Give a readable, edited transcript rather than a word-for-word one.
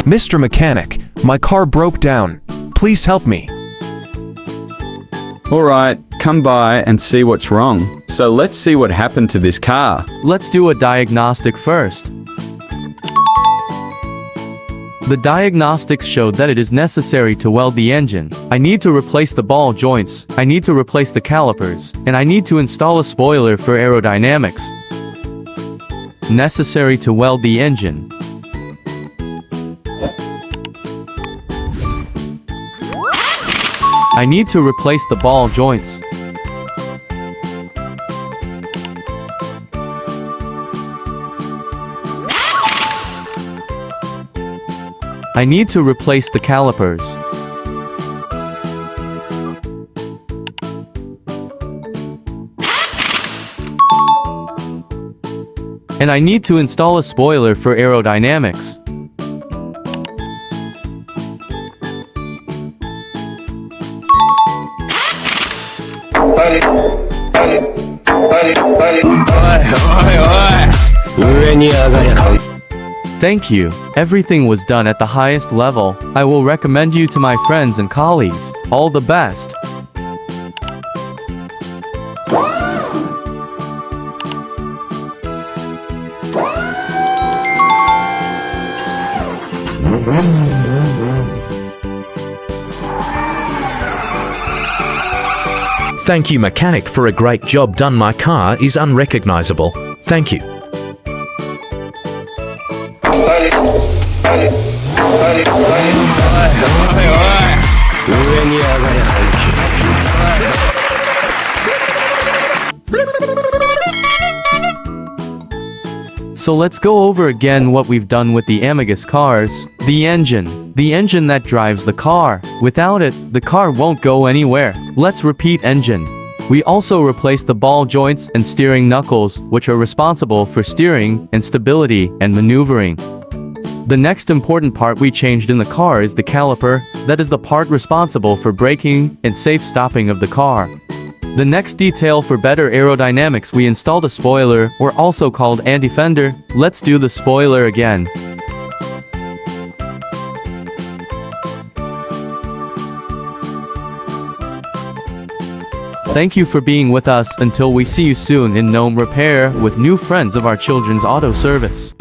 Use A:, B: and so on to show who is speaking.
A: Mr. Mechanic, my car broke down. Please help me.
B: Alright, come by and see what's wrong. So let's see what happened to this car.
C: Let's do a diagnostic first. The diagnostics showed that it is necessary to weld the engine. I need to replace the ball joints, I need to replace the calipers, and I need to install a spoiler for aerodynamics. Necessary to weld the engine. I need to replace the ball joints. I need to replace the calipers. And I need to install a spoiler for aerodynamics. Thank you. Everything was done at the highest level. I will recommend you to my friends and colleagues. All the best.
A: Thank you, mechanic, for a great job done. My car is unrecognizable. Thank you.
C: So let's go over again what we've done with the Amigas cars. The engine. The engine that drives the car. Without it, the car won't go anywhere. Let's repeat engine. We also replaced the ball joints and steering knuckles, which are responsible for steering and stability and maneuvering. The next important part we changed in the car is the caliper. That is the part responsible for braking and safe stopping of the car. The next detail for better aerodynamics, we installed a spoiler, or also called anti-fender. Let's do the spoiler again. Thank you for being with us until we see you soon in Gnome Repair with new friends of our children's auto service.